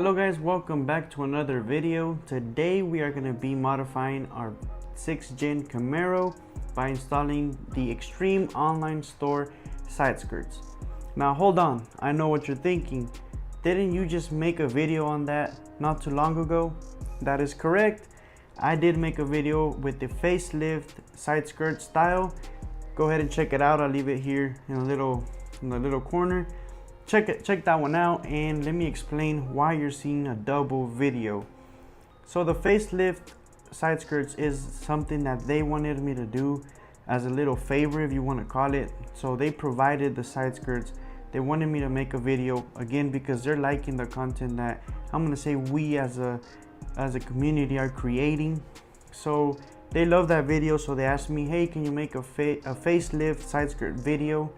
Hello guys, welcome back to another video. Today we are going to be modifying our 6th gen Camaro by installing the Extreme Online Store side skirts. Now hold on, I know what you're thinking. Didn't you just make a video on that not too long ago? That is correct. I did make a video with the facelift side skirt style. Go ahead and check it out. I'll leave it here in the little corner. Check that one out, and let me explain why you're seeing a double video. So the facelift side skirts is something that they wanted me to do as a little favor, if you want to call it. So they provided the side skirts. They wanted me to make a video again because they're liking the content that I'm gonna say we as a community are creating. So they love that video, so they asked me, hey, can you make a facelift side skirt video,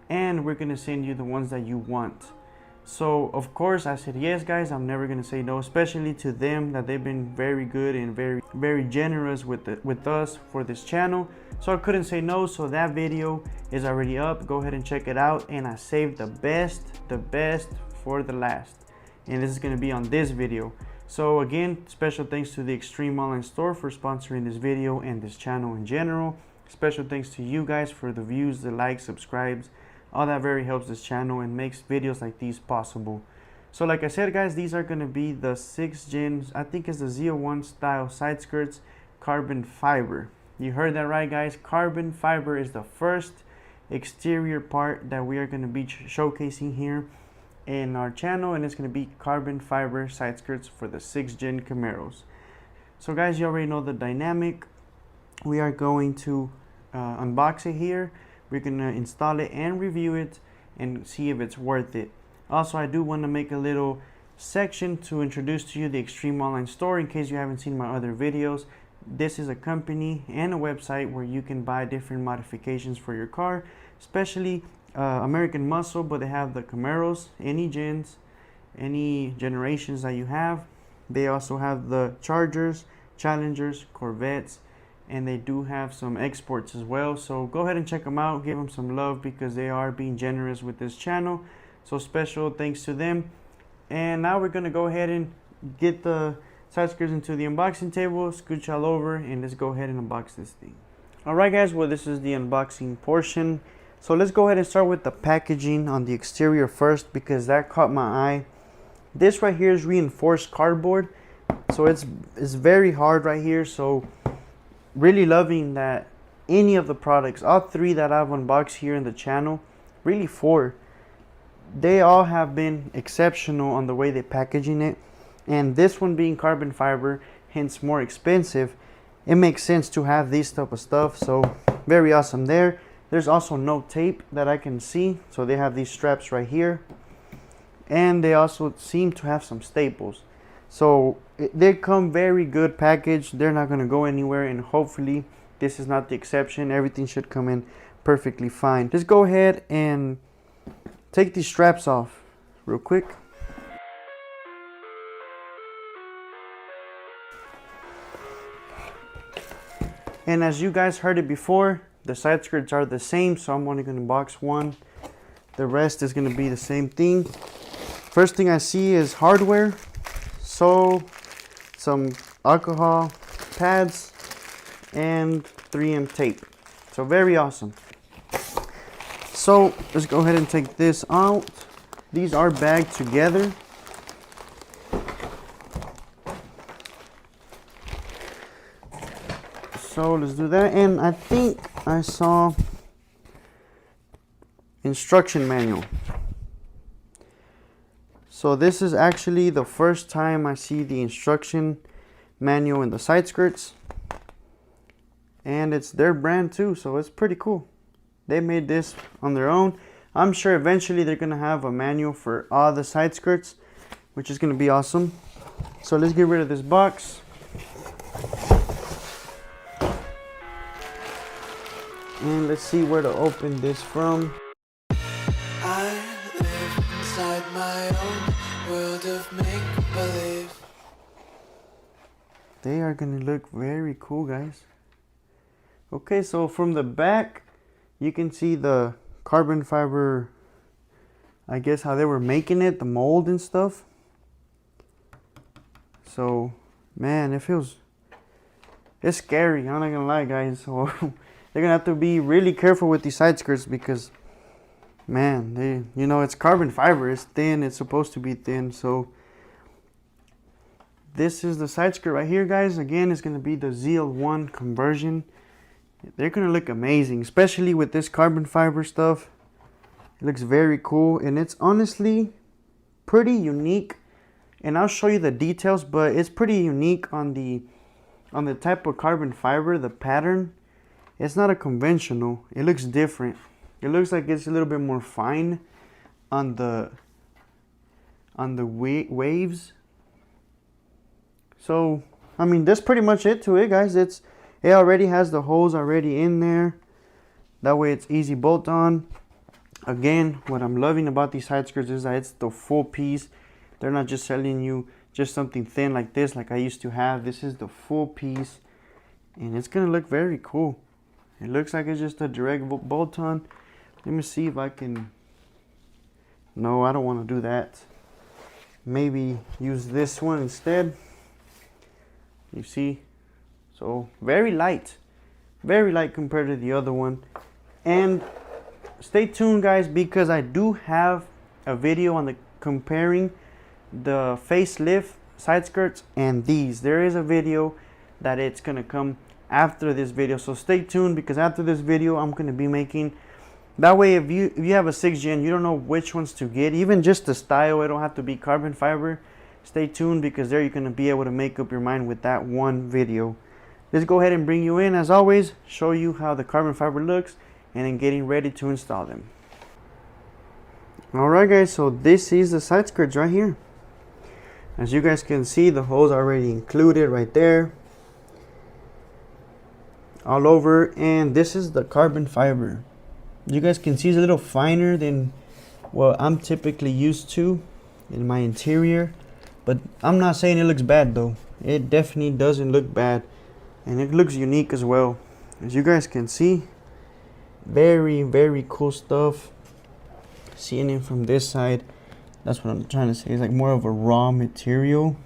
and we're gonna send you the ones that you want. So of course I said yes guys, I'm never gonna say no, especially to them that they've been very good and very generous with us for this channel. So I couldn't say no. So that video is already up. Go ahead and check it out, and I saved the best for the last, and this is gonna be on this video. So again, special thanks to the Extreme Online Store for sponsoring this video and this channel in general. Special thanks to you guys for the views, the likes, subscribes. All that very helps this channel and makes videos like these possible. So like I said guys, these are going to be the 6th gen, I think it's the ZL1 style side skirts, carbon fiber. You heard that right guys, carbon fiber is the first exterior part that we are going to be showcasing here in our channel, and it's going to be carbon fiber side skirts for the 6th gen Camaros. So guys, you already know the dynamic. We are going to unbox it here. We're gonna install it and review it and see if it's worth it. Also, I do want to make a little section to introduce to you the Extreme Online Store in case you haven't seen my other videos. This is a company and a website where you can buy different modifications for your car, especially American muscle, but they have the Camaros, any gens, any generations that you have. They also have the Chargers, Challengers, Corvettes, and they do have some exports as well. So go ahead and check them out, give them some love because they are being generous with this channel. So special thanks to them. And now we're gonna go ahead and get the side skirts into the unboxing table, scooch all over, and let's go ahead and unbox this thing. All right guys, well this is the unboxing portion. So let's go ahead and start with the packaging on the exterior first because that caught my eye. This right here is reinforced cardboard, so it's very hard right here. So really loving that any of the products, all 3 that I've unboxed here in the channel, really 4, they all have been exceptional on the way they're packaging it. And this one being carbon fiber, hence more expensive, it makes sense to have this type of stuff. So very awesome there. There's also no tape that I can see, so they have these straps right here, and they also seem to have some staples. So they come very good packaged. They're not going to go anywhere, and hopefully this is not the exception. Everything should come in perfectly fine. Just go ahead and take these straps off real quick. And as you guys heard it before, the side skirts are the same, so I'm only going to box one. The rest is going to be the same thing. First thing I see is hardware. So some alcohol pads and 3M tape. So very awesome. So let's go ahead and take this out. These are bagged together. So let's do that. And I think I saw instruction manual. So this is actually the first time I see the instruction manual in the side skirts, and it's their brand too, so it's pretty cool. They made this on their own. I'm sure eventually they're gonna have a manual for all the side skirts, which is gonna be awesome. So let's get rid of this box. And let's see where to open this from. I live inside my own world of make-believe. They are gonna look very cool guys. Okay, so from the back you can see the carbon fiber, I guess how they were making it, the mold and stuff. So man, it's scary. I'm not gonna lie, guys. So they're gonna have to be really careful with these side skirts because, man, it's carbon fiber. It's thin. It's supposed to be thin. So this is the side skirt right here, guys. Again, it's gonna be the ZL1 conversion. They're gonna look amazing, especially with this carbon fiber stuff. It looks very cool, and it's honestly pretty unique. And I'll show you the details, but it's pretty unique on the type of carbon fiber, the pattern. It's not a conventional. It looks different. It looks like it's a little bit more fine on the waves. So, I mean, that's pretty much it to it, guys. It already has the holes already in there. That way it's easy bolt on. Again, what I'm loving about these side skirts is that it's the full piece. They're not just selling you just something thin like this, like I used to have. This is the full piece, and it's gonna look very cool. It looks like it's just a direct bolt on. Let me see if I can. No, I don't want to do that. Maybe use this one instead. You see, so very light compared to the other one. And stay tuned, guys, because I do have a video on the comparing the facelift side skirts and these. There is a video that it's gonna come after this video, so stay tuned, because after this video I'm gonna be making that way. If you have a 6th gen, you don't know which ones to get, even just the style, it don't have to be carbon fiber. Stay tuned, because there you're gonna be able to make up your mind with that one video. Let's go ahead and bring you in, as always, show you how the carbon fiber looks, and then getting ready to install them. Alright, guys, so this is the side skirts right here. As you guys can see, the holes are already included right there, all over, and this is the carbon fiber. You guys can see it's a little finer than what I'm typically used to in my interior, but I'm not saying it looks bad though. It definitely doesn't look bad, and it looks unique as well. As you guys can see, very, very cool stuff. Seeing it from this side, that's what I'm trying to say. It's like more of a raw material,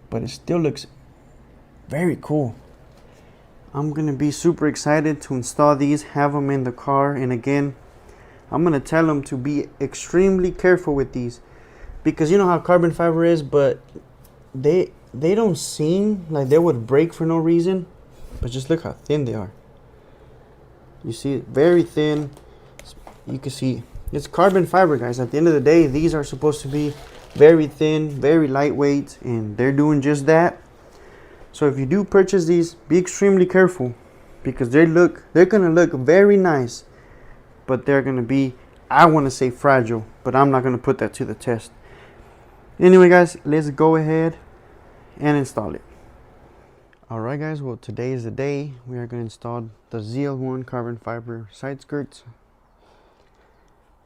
but it still looks very cool. I'm gonna be super excited to install these, have them in the car. And again, I'm gonna tell them to be extremely careful with these, because you know how carbon fiber is, but they don't seem like they would break for no reason. But just look how thin they are. You see it, very thin. You can see it's carbon fiber, guys. At the end of the day, these are supposed to be very thin, very lightweight, and they're doing just that. So if you do purchase these, be extremely careful, because they're gonna look very nice, but they're gonna be, I want to say, fragile, but I'm not gonna put that to the test. Anyway, guys, let's go ahead and install it. Alright, guys, well, today is the day we are going to install the ZL1 carbon fiber side skirts.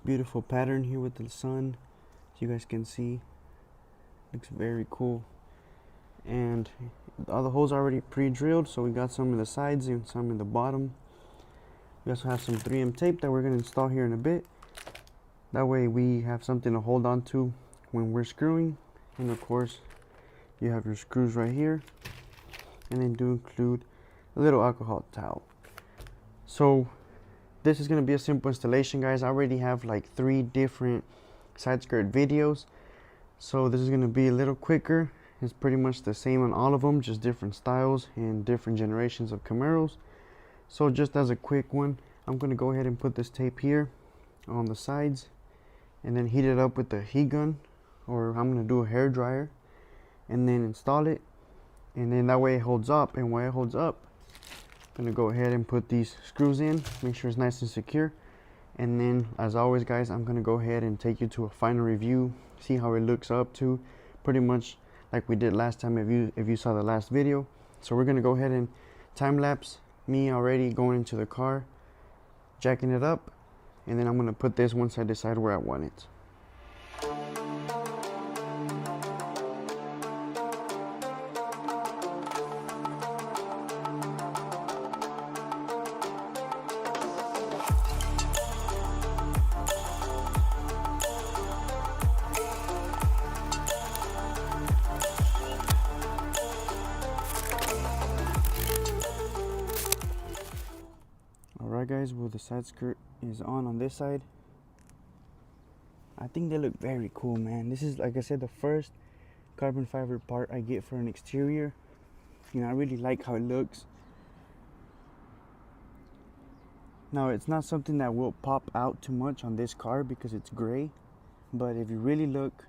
Beautiful pattern here with the sun, as you guys can see. Looks very cool. And all the holes are already pre-drilled, so we got some in the sides and some in the bottom. We also have some 3M tape that we're going to install here in a bit. That way we have something to hold on to when we're screwing. And of course, you have your screws right here. And then do include a little alcohol towel. So this is going to be a simple installation, guys. I already have like 3 different side skirt videos, so this is going to be a little quicker. It's pretty much the same on all of them, just different styles and different generations of Camaros. So just as a quick one, I'm going to go ahead and put this tape here on the sides and then heat it up with the heat gun, or I'm going to do a hair dryer, and then install it. And then that way it holds up, and while it holds up, I'm gonna go ahead and put these screws in, make sure it's nice and secure. And then, as always, guys, I'm gonna go ahead and take you to a final review, see how it looks up to, pretty much like we did last time if you saw the last video. So we're gonna go ahead and time lapse me already going into the car, jacking it up, and then I'm gonna put this once I decide where I want it. Alright guys, well the side skirt is on this side. I think they look very cool, man. This is, like I said, the first carbon fiber part I get for an exterior. You know, I really like how it looks. Now, it's not something that will pop out too much on this car because it's gray, but if you really look,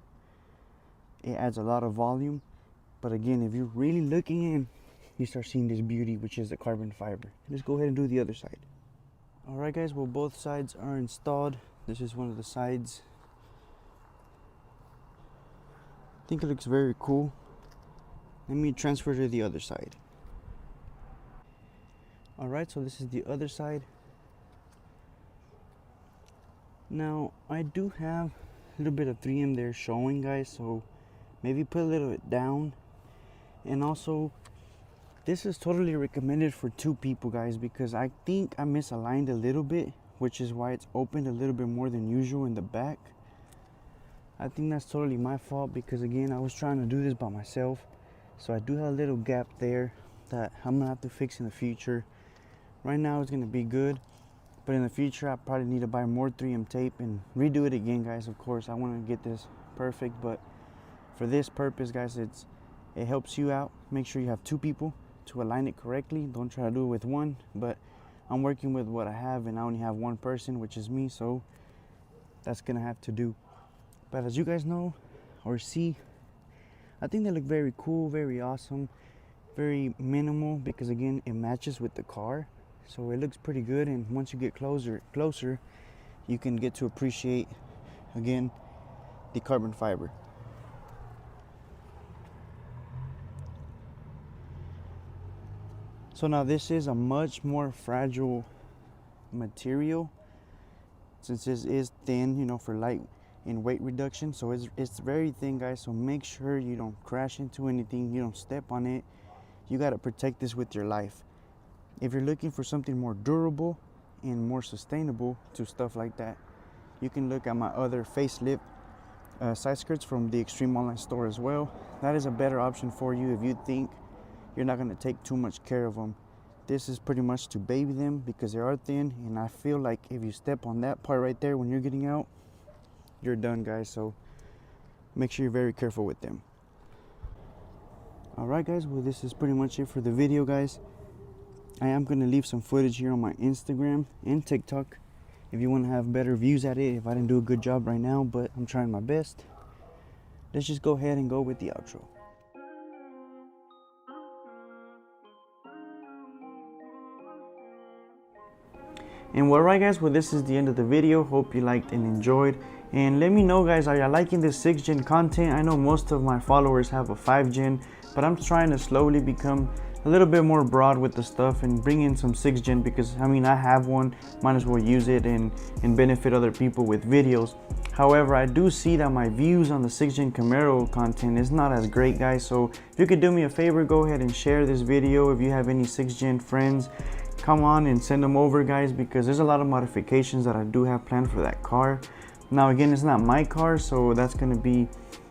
it adds a lot of volume. But again, if you're really looking in, you start seeing this beauty, which is the carbon fiber. Let's go ahead and do the other side. Alright guys, well both sides are installed. This is one of the sides. I think it looks very cool. Let me transfer to the other side. Alright, so this is the other side. Now, I do have a little bit of 3M there showing, guys, so maybe put a little bit down. And also, this is totally recommended for 2 people, guys, because I think I misaligned a little bit, which is why it's opened a little bit more than usual in the back. I think that's totally my fault because, again, I was trying to do this by myself. So I do have a little gap there that I'm going to have to fix in the future. Right now it's going to be good, but in the future I probably need to buy more 3M tape and redo it again, guys. Of course, I want to get this perfect, but for this purpose, guys, it helps you out. Make sure you have 2 people to align it correctly. Don't try to do it with 1, but I'm working with what I have and I only have 1 person, which is me, so that's going to have to do. But as you guys know or see, I think they look very cool, very awesome, very minimal, because again, it matches with the car. So it looks pretty good, and once you get closer, you can get to appreciate, again, the carbon fiber. So now this is a much more fragile material, since this is thin, you know, for light and weight reduction. So it's very thin, guys, so make sure you don't crash into anything, you don't step on it. You got to protect this with your life. If you're looking for something more durable and more sustainable to stuff like that, you can look at my other facelift side skirts from the Extreme Online store as well. That is a better option for you if you think you're not going to take too much care of them. This is pretty much to baby them because they are thin, and I feel like if you step on that part right there when you're getting out, you're done, guys. So make sure you're very careful with them. Alright guys, well this is pretty much it for the video, guys. I am going to leave some footage here on my Instagram and TikTok if you want to have better views at it, if I didn't do a good job right now, but I'm trying my best. Let's just go ahead and go with the outro. And well, right guys, well this is the end of the video. Hope you liked and enjoyed, and let me know, guys, are you liking this 6th gen content? I know most of my followers have a 5th gen, but I'm trying to slowly become a little bit more broad with the stuff and bring in some 6th gen, because I mean, I have one, might as well use it and benefit other people with videos. However, I do see that my views on the 6th gen Camaro content is not as great, guys, so if you could do me a favor, go ahead and share this video. If you have any 6th gen friends, come on and send them over, guys, because there's a lot of modifications that I do have planned for that car. Now again, it's not my car, so that's going to be,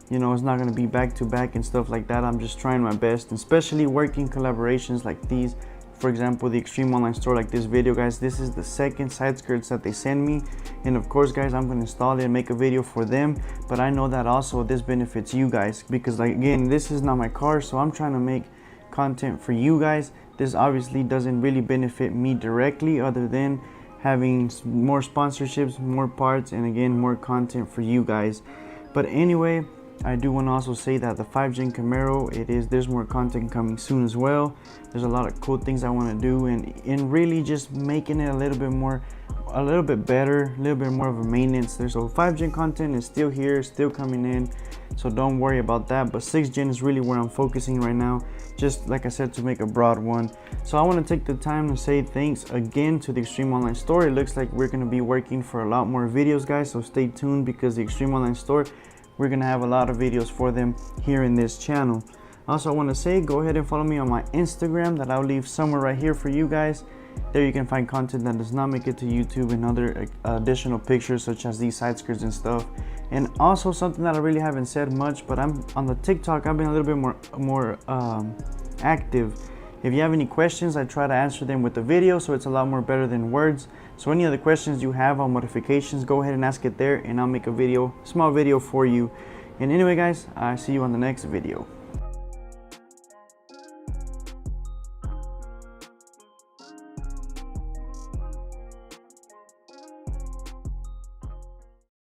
you know, it's not going to be back to back and stuff like that. I'm just trying my best, and especially working collaborations like these. For example, the Extreme Online store, like this video, guys, this is the 2nd side skirts that they send me, and of course, guys, I'm going to install it and make a video for them. But I know that also this benefits you guys, because like, again, this is not my car, so I'm trying to make content for you guys. This obviously doesn't really benefit me directly, other than having more sponsorships, more parts, and again, more content for you guys. But anyway, I do want to also say that the 5th gen Camaro, there's more content coming soon as well. There's a lot of cool things I want to do, and really just making it a little bit better, a little bit more of a maintenance there. So 5th gen content is still here, still coming in, so don't worry about that. But 6th gen is really where I'm focusing right now, just like I said, to make a broad one. So I want to take the time to say thanks again to the Extreme Online store. It looks like we're going to be working for a lot more videos, guys, so stay tuned, because the Extreme Online store, we're going to have a lot of videos for them here in this channel. Also, I want to say, go ahead and follow me on my Instagram that I'll leave somewhere right here for you guys. There you can find content that does not make it to YouTube, and other additional pictures such as these side skirts and stuff. And also something that I really haven't said much, but I'm on the TikTok, I've been a little bit more active, If you have any questions, I try to answer them with the video, so it's a lot more better than words. So any other questions you have on modifications, go ahead and ask it there, and I'll make a small video for you. And anyway guys, I see you on the next video.